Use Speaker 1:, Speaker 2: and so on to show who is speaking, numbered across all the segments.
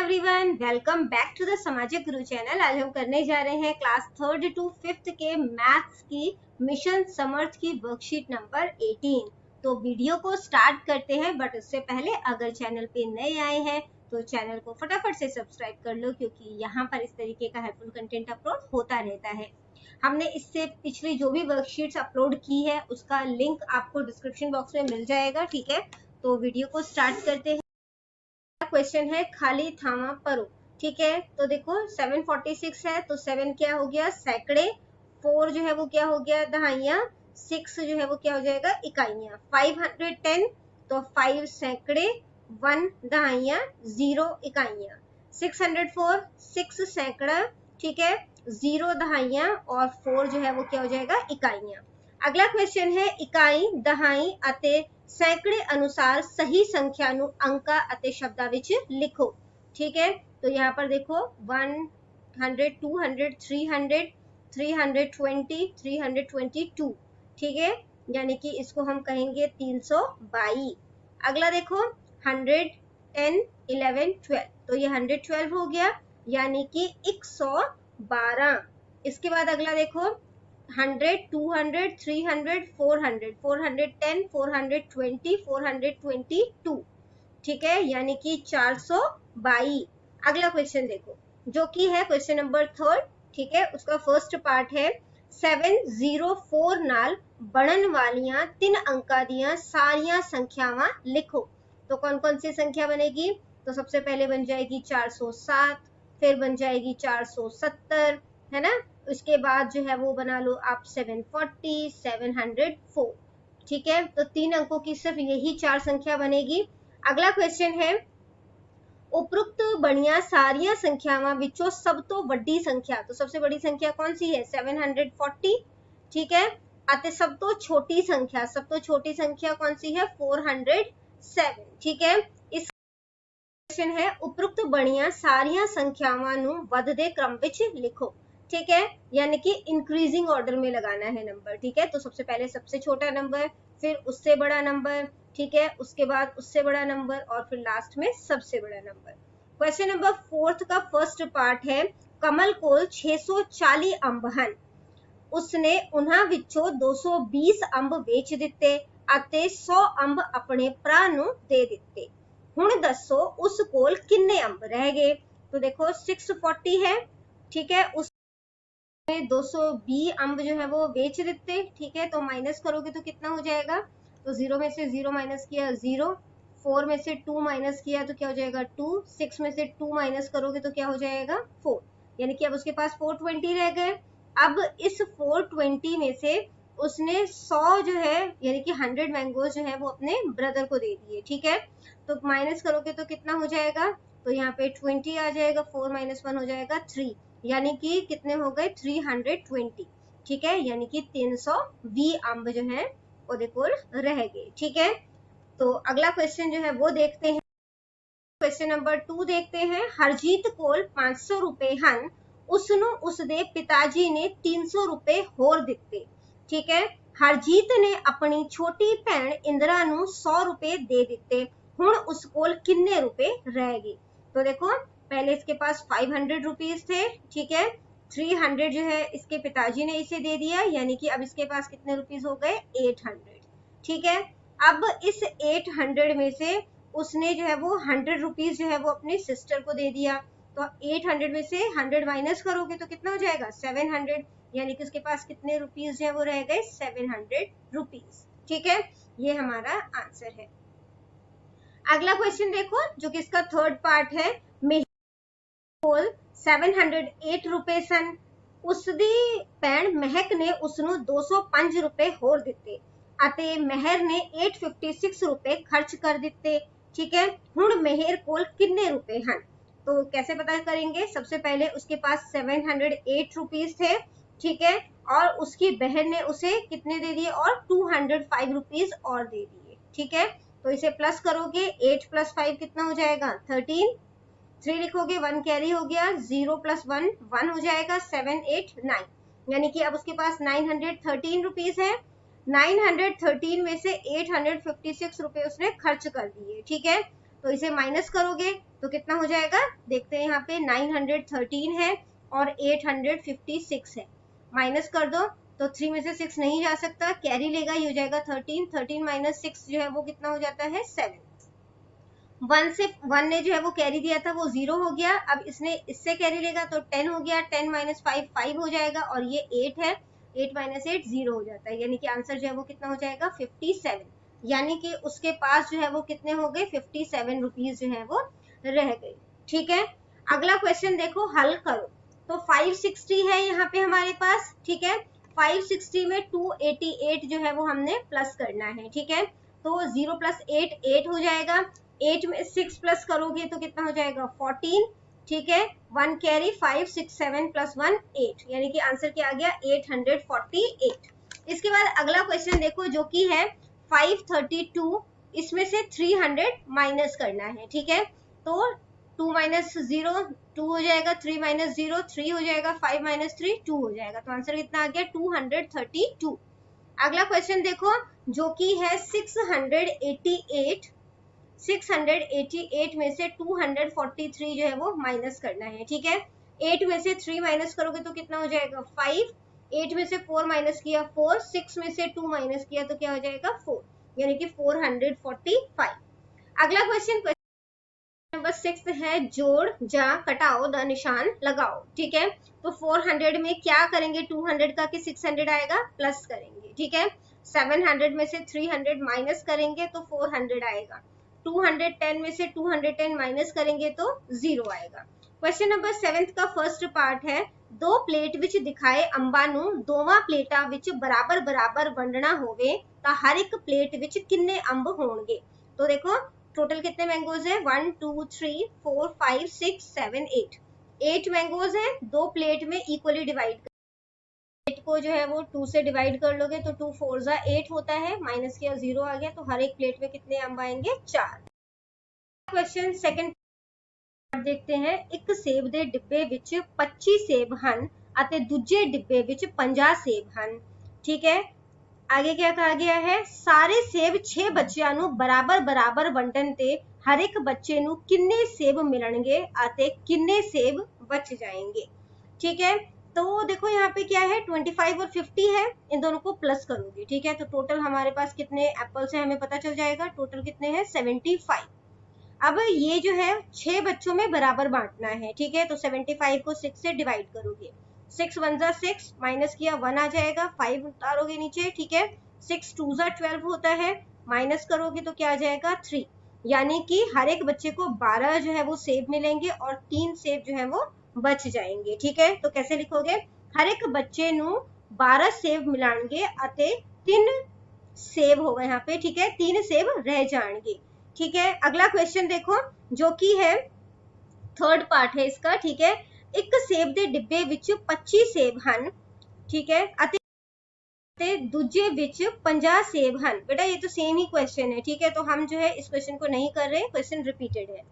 Speaker 1: Everyone, welcome back to the Samajik Guru channel. आज हम करने जा रहे हैं क्लास 3rd to 5th के मैथ्स की मिशन समर्थ की वर्कशीट नंबर 18। तो वीडियो को स्टार्ट करते हैं, बट उससे पहले अगर चैनल पे नए आए हैं तो चैनल को फटाफट से सब्सक्राइब कर लो, क्योंकि यहाँ पर इस तरीके का हेल्पफुल कंटेंट अपलोड होता रहता है। हमने इससे पिछली जो भी वर्कशीट्स अपलोड की है उसका लिंक आपको डिस्क्रिप्शन बॉक्स में मिल जाएगा। ठीक है, तो वीडियो को स्टार्ट करते हैं। क्वेश्चन है खाली थामा परो। ठीक है, तो देखो 746 है तो 7 क्या हो गया सैकड़े, 4 जो है वो क्या हो गया दहाइयां, 6 जो है वो क्या हो जाएगा इकाइयां, 510 तो 5 सैकड़े, 1 दहाइयां, 0 इकाइयां, 604 6 सैकड़ा, ठीक है, 0 दहाइयां और 4 जो है वो क्या हो जाएगा इकाइयां। अगला क्वेश्चन है इकाई दहाई ਅਤੇ सैकड़े अनुसार सही संख्या नु अंका ਅਤੇ शब्दां विच लिखो। ठीक है, तो यहाँ पर देखो 100 200 300 320 322। ठीक है, यानी कि इसको हम कहेंगे 322। अगला देखो 100 10 11 12, तो ये 112 हो गया, यानी कि 112। इसके बाद अगला देखो 100 200 300 400 410 420 422। ठीक है, यानी कि 422। अगला क्वेश्चन देखो जो कि है क्वेश्चन नंबर 3। ठीक है, उसका फर्स्ट पार्ट है 704 नाल बढ़न वालियां 3 अंका दियां सारियां संख्यावां लिखो। तो कौन कौन सी संख्या बनेगी? तो सबसे पहले बन जाएगी 407, फिर बन जाएगी 470, है ना। उसके बाद जो है वो बना लो आप 740 704। ठीक है, तो 3 अंकों की सिर्फ यही 4 संख्या बनेगी। अगला क्वेश्चन है उपरोक्त बणिया सारिया संख्यावां विचों सब तो बड़ी संख्या। तो सबसे बड़ी संख्या कौन सी है? 740। ठीक है, आते सब तो छोटी संख्या, सब तो छोटी संख्या कौन सी है? 407। ठीक है, इस क्वेश्चन है उपरोक्त बणिया सारिया संख्यावां नु वधदे क्रम विच लिखो। ठीक है, यानी कि इंक्रीजिंग ऑर्डर में लगाना है नंबर। ठीक है, तो सबसे पहले सबसे छोटा नंबर, फिर उससे बड़ा नंबर, ठीक है, उसके बाद उससे बड़ा नंबर और फिर लास्ट में सबसे बड़ा नंबर। क्वेश्चन नंबर 4 का फर्स्ट पार्ट है कमल कोल 640 अंब हन, उसने उन्हां विचों 220 अंब बेच दिते ਅਤੇ 100 अंब अपने भरा ਨੂੰ दे दिते। हुण दसो उस कोल किन्ने अंब रह गए? तो देखो 640 है, ठीक है, उस 220 अंब जो है वो बेच देते। ठीक है, तो माइनस करोगे तो कितना हो जाएगा? तो 0 में से 0 माइनस किया 0, 4 में से 2 माइनस किया तो क्या हो जाएगा 2, 6 में से 2 माइनस करोगे तो क्या हो जाएगा 4, यानी कि अब उसके पास 420 रह गए। अब इस 420 में से उसने 100 जो है यानी कि 100 मैंगोज जो है वो अपने ब्रदर को दे दिए। ठीक है, तो माइनस करोगे तो कितना हो जाएगा? तो यहाँ पे 20 आ जाएगा, 4 माइनस 1 हो जाएगा 3, यानी कि कितने हो गए 320। ठीक है, यानी कि 320 अंब जो है वो देखो रह गए। ठीक है, तो अगला क्वेश्चन जो है वो देखते हैं। क्वेश्चन नंबर 2 देखते हैं हरजीत कोल 500 रुपए हन, उसनु उसदे पिताजी ने 300 रुपए होर दिते। ठीक है, हरजीत ने अपनी छोटी भैन इंदिरा ਨੂੰ 100 रुपए दे दिते, हुण उस कोल किन्ने रुपए रह गए? तो देखो पहले इसके पास 500 रुपीज थे। ठीक है, 300 जो है इसके पिताजी ने इसे दे दिया, यानी कि अब इसके पास कितने रुपीज हो गए 800। ठीक है, अब इस 800 में से उसने जो है वो 100 रुपीज जो है वो अपने सिस्टर को दे दिया। तो 800 में से 100 माइनस करोगे तो कितना हो जाएगा 700, यानी कि उसके पास कितने रुपीज जो है वो रह गए 700 रुपीज। ठीक है, ये हमारा आंसर है। अगला क्वेश्चन देखो जो कि इसका थर्ड पार्ट है कोल 708 रुपए सन, उसदी भैन महक ने उसनु 205 रुपए होर दिते ਅਤੇ मेहर ने 856 रुपए खर्च कर दिते। ठीक है, हुण मेहर कोल किन्ने रुपए हन? तो कैसे पता करेंगे? सबसे पहले उसके पास 708 रुपीज थे। ठीक है, और उसकी बहन ने उसे कितने दे दिए और 205 रुपीज और दे दिए। ठीक है, तो इसे प्लस करोगे 8 + 5 कितना हो जाएगा 13, 3 लिखोगे 1 कैरी हो गया, 0 + 1 1 हो जाएगा, 7 8 9, यानी कि अब उसके पास 913 रुपीज है। 913 में से 856 रुपए उसने खर्च कर दिए। ठीक है, तो इसे माइनस करोगे तो कितना हो जाएगा, देखते हैं यहाँ पे 913 है और 856 है, माइनस कर दो तो 3 में से 6 नहीं जा सकता, कैरी लेगा, ये हो जाएगा 13, 13 माइनस 6 जो है वो कितना हो जाता है 7। 1 ने जो है वो कैरी दिया था वो 0 हो गया, अब इसने इससे कैरी लेगा तो 10 हो गया, 10 माइनस 5 5 हो जाएगा और ये 8 है, 8 माइनस 8 0 हो जाता है, यानी कि आंसर जो है वो कितना हो जाएगा 57, यानी कि उसके पास जो है वो कितने हो गए 57 रुपीज जो है वो रह गई। ठीक है, अगला क्वेश्चन देखो, हल करो। तो 560 है यहाँ पे हमारे पास, ठीक है, 560 में 288 जो है वो हमने प्लस करना है। ठीक है, तो 0 प्लस 8 8 हो जाएगा, 8 में 6 प्लस करोगे तो कितना हो जाएगा 14। ठीक है, 1 कैरी, 5 6 7 प्लस 1 8, यानी कि आंसर क्या आ गया 848। इसके बाद अगला क्वेश्चन देखो जो कि है 532, इसमें से 300 माइनस करना है। ठीक है, तो 2 माइनस 0 2 हो जाएगा, 3 माइनस 0 3 हो जाएगा, 5 माइनस 3 2 हो जाएगा, तो आंसर कितना आ गया 232। अगला क्वेश्चन देखो जो कि है 688, 688 में से 243 जो है वो माइनस करना है। ठीक है, 8 में से 3 माइनस करोगे तो कितना हो जाएगा 5, 8 में से 4 माइनस किया 4, 6 में से 2 माइनस किया तो क्या हो जाएगा 4, यानी कि 445। अगला क्वेश्चन नंबर 6 है, जोड़ जा घटाओ द निशान लगाओ। ठीक है, तो 400 में क्या करेंगे 200 का कि 600 आएगा, प्लस करेंगे। ठीक है, 700 में से 300 माइनस करेंगे तो 400 आएगा, 210 में से 210 माइनस करेंगे तो 0 आएगा। क्वेश्चन नंबर 7 का फर्स्ट पार्ट है, दो प्लेट विच दिखाए अंबा नू दोवां प्लेटा विच बराबर बराबर वंडना होवे तां हर एक प्लेट विच किन्ने अंब होणगे। तो देखो टोटल कितने मैंगोज है 1 2 3 4 5 6 7 8, 8 मैंगोज है, दो प्लेट में इक्वली डिवाइड, प्लेट को जो है वो 2 से डिवाइड कर लोगे तो 2 4 जा 8 होता है, माइनस किया 0 आ गया, तो हर एक प्लेट में कितने अंब आएंगे 4। क्वेश्चन सेकंड देखते हैं, एक सेब ਦੇ ਡਿੱਬੇ ਵਿੱਚ 25 सेब ਹਨ ਅਤੇ ਦੂਜੇ ਡਿੱਬੇ ਵਿੱਚ 50 सेब ਹਨ। ठीक है, आगे क्या कहा गया है, सारे सेब 6 ਬੱਚਿਆਂ ਨੂੰ बराबर बराबर ਵੰਡਣ ਤੇ हर एक बच्चे ਨੂੰ किन्ने सेब मिलणगे ਅਤੇ किन्ने सेब बच जाएंगे। ठीक है, तो देखो यहाँ पे क्या है 25 और 50 है, इन दोनों को प्लस करोगे। ठीक है, तो टोटल हमारे पास कितने एप्पल्स है हमें पता चल जाएगा, टोटल कितने हैं 75। अब ये जो है 6 बच्चों में बराबर बांटना है। ठीक है, तो 75 को 6 से डिवाइड करोगे, 6 1 जा 6, माइनस किया 1 आ जाएगा, 5 उतारोगे नीचे। ठीक है, 6 2 जा 12 होता है, माइनस करोगे तो क्या आ जाएगा 3, यानी कि हर एक बच्चे को 12 जो है वो सेब मिलेंगे और 3 सेब जो है वो बच जाएंगे। ठीक है, तो कैसे लिखोगे, हर एक बच्चे नू 12 सेब मिलाएंगे अते 3 सेब होगा यहाँ पे। ठीक है, 3 सेब रह जाएंगे। ठीक है, अगला क्वेश्चन देखो जो कि है थर्ड पार्ट है इसका। ठीक है, एक सेब ਦੇ ਡਿੱਬੇ ਵਿੱਚ 25 सेब ਹਨ। ठीक है, ਅਤੇ दूजे ਵਿੱਚ 50 सेब ਹਨ। बेटा ये तो सेम ही क्वेश्चन है। ठीक है, तो हम जो है इस क्वेश्चन को नहीं कर रहे, क्वेश्चन रिपीटेड है।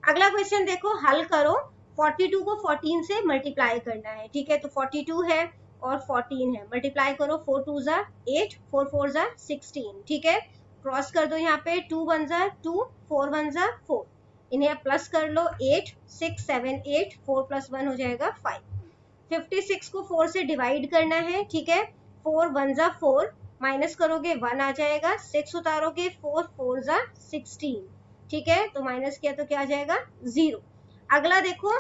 Speaker 1: अगला क्वेश्चन देखो, हल करो, 42 को 14 से मल्टीप्लाई करना है। ठीक है, तो 42 है और 14 है, मल्टीप्लाई करो, 4 2 जा 8, 4 4 जा 16। ठीक है, क्रॉस कर दो यहाँ पे, 2 1 जा 2, 4 1 जा 4, इन्हें प्लस कर लो, 8 6 7 8, 4 प्लस 1 हो जाएगा 5। 56 को 4 से डिवाइड करना है। ठीक है, 4 1 जा 4, माइनस करोगे 1 आ जाएगा, 6 उतारोगे 4 4 जा 16। ठीक है, तो माइनस किया तो क्या आ जाएगा 0। अगला देखो,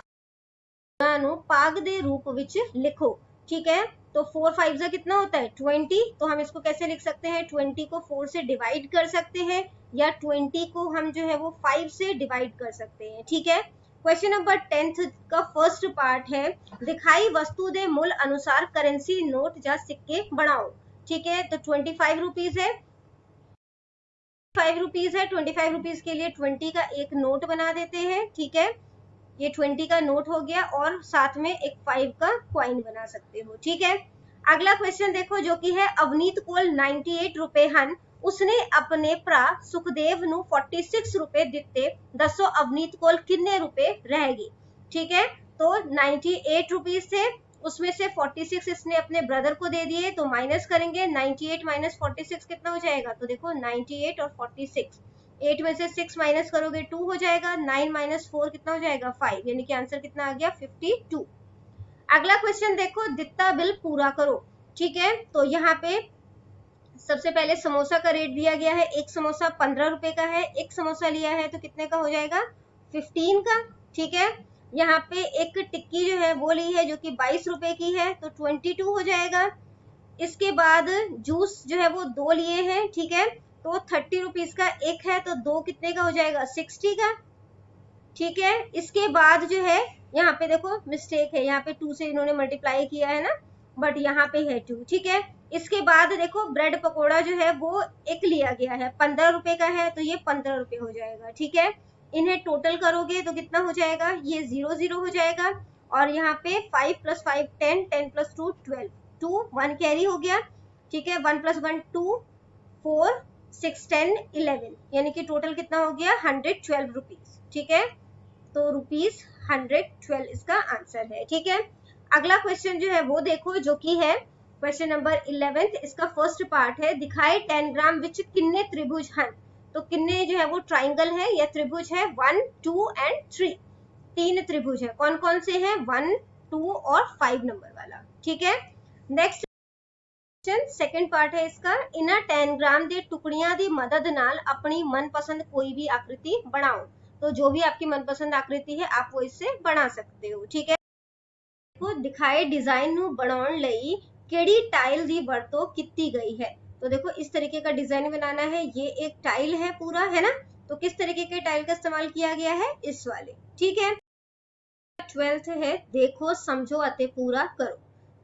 Speaker 1: पाग दे रूप विच लिखो। ठीक है, तो 4 5 जा कितना होता है 20, तो हम इसको कैसे लिख सकते हैं, 20 को 4 से डिवाइड कर सकते हैं या 20 को हम जो है वो 5 से डिवाइड कर सकते हैं। ठीक है, क्वेश्चन नंबर 10 का फर्स्ट पार्ट है, दिखाई वस्तु दे मूल अनुसार करेंसी नोट या सिक्के बनाओ। ठीक है, तो 25 रुपीज है, 5 रुपीज है, 25 रुपीज के लिए 20 का एक नोट बना देते हैं। ठीक है, ये 20 का नोट हो गया और साथ में एक 5 का क्वाइन बना सकते हो। ठीक है, अगला क्वेश्चन देखो जो कि है, अवनीत कोल 98 रुपए हन, उसने अपने भरा सुखदेव ਨੂੰ 46 रुपए दिते, दसो अवनीत कोल किन्ने रुपए रहेगी। ठीक है, तो 98 रुपीज थे, उसमें से 46 इसने अपने ब्रदर को दे दिए, तो माइनस करेंगे, 98 माइनस 46 कितना हो जाएगा, तो देखो 98 और 46 8 में से 6 माइनस करोगे 2 हो जाएगा, 9 माइनस 4 कितना हो जाएगा 5, यानी कि आंसर कितना आ गया 52। अगला क्वेश्चन देखो, दित्ता बिल पूरा करो। ठीक है, तो यहाँ पे सबसे पहले समोसा का रेट दिया गया है, एक समोसा 15 रुपए का है, एक समोसा लिया है तो कितने का हो जाएगा 15 का। ठीक है, यहाँ पे एक टिक्की जो है वो ली है जो कि 22 रुपए की है तो 22 हो जाएगा। इसके बाद जूस जो है वो 2 लिए हैं, ठीक है, तो 30 रुपीज का एक है तो 2 कितने का हो जाएगा 60 का। ठीक है, इसके बाद जो है यहाँ पे देखो मिस्टेक है, यहाँ पे 2 से इन्होंने मल्टीप्लाई किया है ना, बट यहाँ पे है 2। ठीक है, इसके बाद देखो ब्रेड पकोड़ा जो है वो एक लिया गया है, 15 रुपए का है तो ये 15 रुपए हो जाएगा। ठीक है, इन्हें टोटल करोगे तो कितना हो जाएगा, ये 0 0 हो जाएगा, और यहाँ पे 5 + 5 10, 10 + 2 12, 2 1 कैरी हो गया। ठीक है, 1 + 1 2, 4 6 10 11, यानी कि टोटल कितना हो गया 112 रुपीज। ठीक है, तो रुपीज 112 इसका आंसर है। ठीक है, अगला क्वेश्चन जो है वो देखो, जो कि है क्वेश्चन नंबर 11। इसका फर्स्ट पार्ट है, दिखाए 10 ग्राम विच किन्ने त्रिभुज हन। तो किन्ने जो है वो ट्राइंगल है या त्रिभुज है, 1 2 एंड 3, 3 त्रिभुज है। कौन कौन से हैं, 1 2 और 5 नंबर वाला। ठीक है, नेक्स्ट सेकंड पार्ट है इसका, इना 10 ग्राम दे टुकड़ियां दी मदद नाल अपनी मनपसंद कोई भी आकृति बनाओ। तो जो भी आपकी मनपसंद आकृति है आप वो इससे बना सकते हो। ठीक है, तो दिखाए डिजाइन नू बनाउण लई केड़ी टाइल दी वरतों कीती गई है। तो देखो इस तरीके का डिजाइन बनाना है, ये एक टाइल है पूरा, है ना, तो किस तरीके के टाइल का इस्तेमाल किया गया है, इस वाले। ठीक है, 12th है, देखो समझो अते पूरा करो।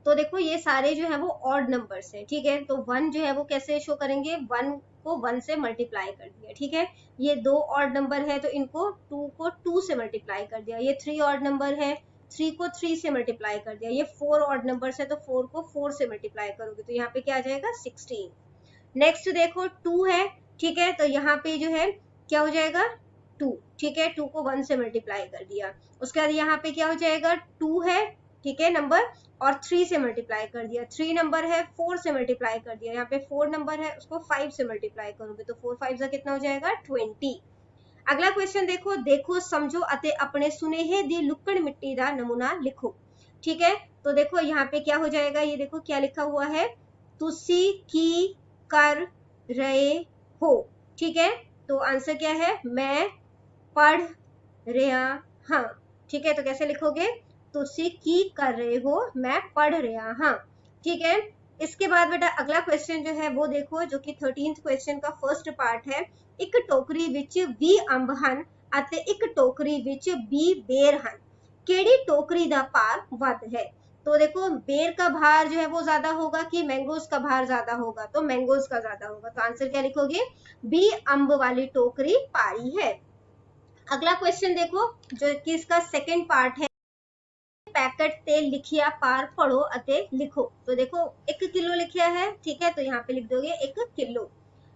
Speaker 1: तो देखो ये सारे जो है वो ऑड नंबर्स हैं। ठीक है, तो 1 जो है वो कैसे शो करेंगे, 1 को 1 से मल्टीप्लाई कर दिया। ठीक है, ये 2 ऑड नंबर है तो इनको 2 को 2 से मल्टीप्लाई कर दिया। ये 3 ऑड नंबर है, 3 को 3 से मल्टीप्लाई कर दिया। ये 4 ऑड नंबर्स है तो 4 को 4 से मल्टीप्लाई करोगे तो यहाँ पे क्या आ जाएगा 16। नेक्स्ट देखो 2 है। ठीक है, तो यहाँ पे जो है क्या हो जाएगा 2। ठीक है, 2 को 1 से मल्टीप्लाई कर दिया। उसके बाद यहाँ पे क्या हो जाएगा 2 है, ठीक है, नंबर, और 3 से मल्टीप्लाई कर दिया। 3 नंबर है, 4 से मल्टीप्लाई कर दिया। यहाँ पे 4 नंबर है, उसको 5 से मल्टीप्लाई करोगे तो 4 5 कितना हो जाएगा 20। अगला क्वेश्चन देखो, देखो समझो अते अपने सुनेहे दी लुक्कड़ मिट्टी दा नमूना लिखो। ठीक है, तो देखो यहाँ पे क्या हो जाएगा, ये देखो क्या लिखा हुआ है, तुसी की कर रहे हो। ठीक है, तो आंसर क्या है, मैं पढ़ रहा हाँ। ठीक है, तो कैसे लिखोगे, तुसी की कर रहे हो, मैं पढ़ रहा हाँ। ठीक है, इसके बाद बेटा अगला क्वेश्चन जो है वो देखो, जो कि 13th क्वेश्चन का फर्स्ट पार्ट है, एक टोकरी विच 20 अंब हन अते एक टोकरी विच 20 बेर हन, केड़ी टोकरी दा भार वध है। तो देखो बेर का भार जो है वो ज्यादा होगा कि मैंगोज का भार ज्यादा होगा, तो मैंगोज का ज्यादा होगा, तो आंसर क्या लिखोगे, 20 अंब वाली टोकरी भारी है। अगला क्वेश्चन देखो, जो कि इसका सेकंड पार्ट है, पैकेट तेल लिखिया पार पढ़ो अते लिखो। तो देखो 1 किलो लिखिया है, ठीक है, तो यहाँ पे लिख दोगे 1 किलो।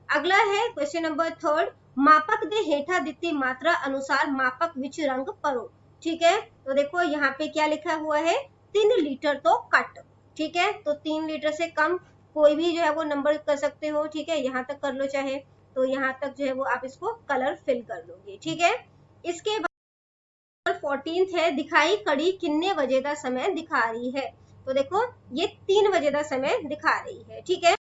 Speaker 1: अगला है क्वेश्चन नंबर 3, मापक दे हेठा दिती मात्रा अनुसार मापक विच रंग पढ़ो। ठीक है, तो देखो यहाँ पे क्या लिखा हुआ है, 3 लीटर तो कट। ठीक है, तो 3 लीटर से कम कोई भी जो है वो नंबर कर सकते हो। ठीक है, यहाँ तक कर लो चाहे, तो यहाँ तक जो है वो आप इसको कलर फिल कर लोगे। ठीक है, इसके बाद 14th है, दिखाई कड़ी किन्ने बजे का समय दिखा रही है। तो देखो ये 3 बजे का समय दिखा रही है। ठीक है,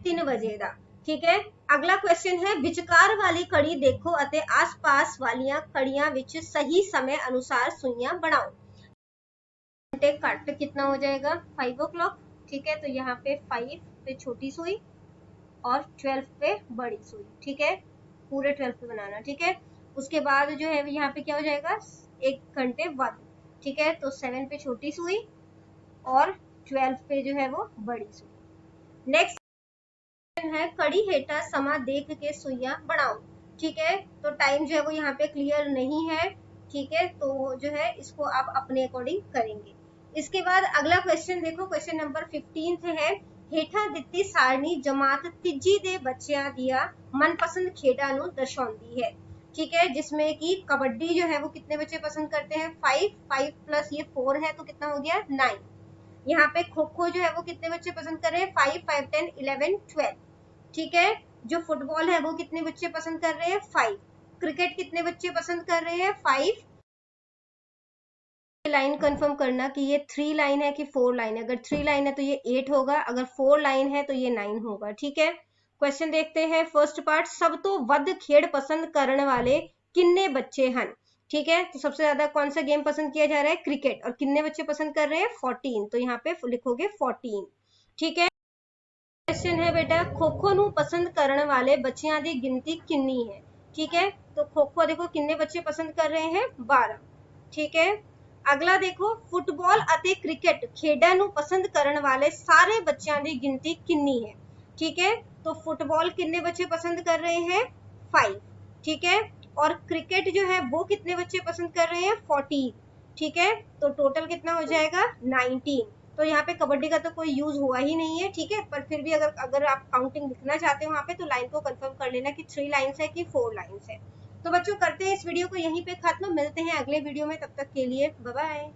Speaker 1: 3 बजे का। ठीक है, अगला क्वेश्चन है, विचकार वाली कड़ी देखो अते आस-पास वालियां कड़ियां विच सही समय अनुसार सुइयां बनाओ। घंटे कट कितना हो जाएगा 5 o'clock। ठीक है, तो यहाँ पे 5 पे छोटी सुई और 12 पे बड़ी सुई। ठीक है, पूरे 12 पे बनाना। ठीक है, उसके बाद जो है यहाँ पे क्या हो जाएगा 1 घंटे बाद। ठीक है, तो 7 पे छोटी सुई और 12 पे जो है वो बड़ी सुई। नेक्स्ट है, कड़ी हेठा समा देख के सुइयां बढ़ाओ। ठीक है, तो टाइम जो है वो यहाँ पे क्लियर नहीं है। ठीक है, तो जो है इसको आप अपने अकॉर्डिंग करेंगे। इसके बाद अगला क्वेश्चन देखो, क्वेश्चन नंबर 15 है, हेठा दिती सारणी जमात तीजी दे बच्चियां दिया मनपसंद खेडा नू दर्शाउंदी है। ठीक है, जिसमें कि कबड्डी जो है वो कितने बच्चे पसंद करते हैं, 5 प्लस ये 4 है तो कितना हो गया 9। यहाँ पे खो खो जो है वो कितने बच्चे पसंद कर रहे हैं, 5 5 10 11 12। ठीक है, जो फुटबॉल है वो कितने बच्चे पसंद कर रहे हैं? 5। क्रिकेट कितने बच्चे पसंद कर रहे हैं? 5। लाइन कंफर्म करना कि ये 3 लाइन है कि 4 लाइन है। अगर 3 लाइन है तो ये 8 होगा, अगर 4 लाइन है तो ये 9 होगा। ठीक है, क्वेश्चन देखते हैं। फर्स्ट पार्ट, सब तो वध खेड पसंद करने वाले किन्ने बच्चे हैं? ठीक है, तो सबसे ज्यादा कौन सा गेम पसंद किया जा रहा है? क्रिकेट। और किन्ने बच्चे पसंद कर रहे हैं? 14। तो यहाँ पे लिखोगे 14। ठीक है, क्वेश्चन है बेटा, खो खो नू पसंद करने वाले बच्चियां दी गिनती किन्नी है? ठीक है, तो खो खो देखो किन्ने बच्चे पसंद कर रहे हैं? 12। ठीक है, अगला देखो, फुटबॉल ਅਤੇ क्रिकेट खेडा नू पसंद करने वाले सारे बच्चों की गिनती किन्नी है? ठीक है, तो फुटबॉल किन्ने बच्चे पसंद कर रहे हैं? 5। ठीक है, और क्रिकेट जो है वो कितने बच्चे पसंद कर रहे हैं? 14। ठीक है, तो टोटल कितना हो जाएगा? 19। तो यहाँ पे कबड्डी का तो कोई यूज हुआ ही नहीं है। ठीक है, पर फिर भी अगर आप काउंटिंग लिखना चाहते हो वहां पे तो लाइन को कंफर्म कर लेना कि 3 लाइन्स है कि 4 लाइन्स है। तो बच्चों करते हैं इस वीडियो को यहीं पे खत्म, मिलते हैं अगले वीडियो में, तब तक के लिए बाय बाय।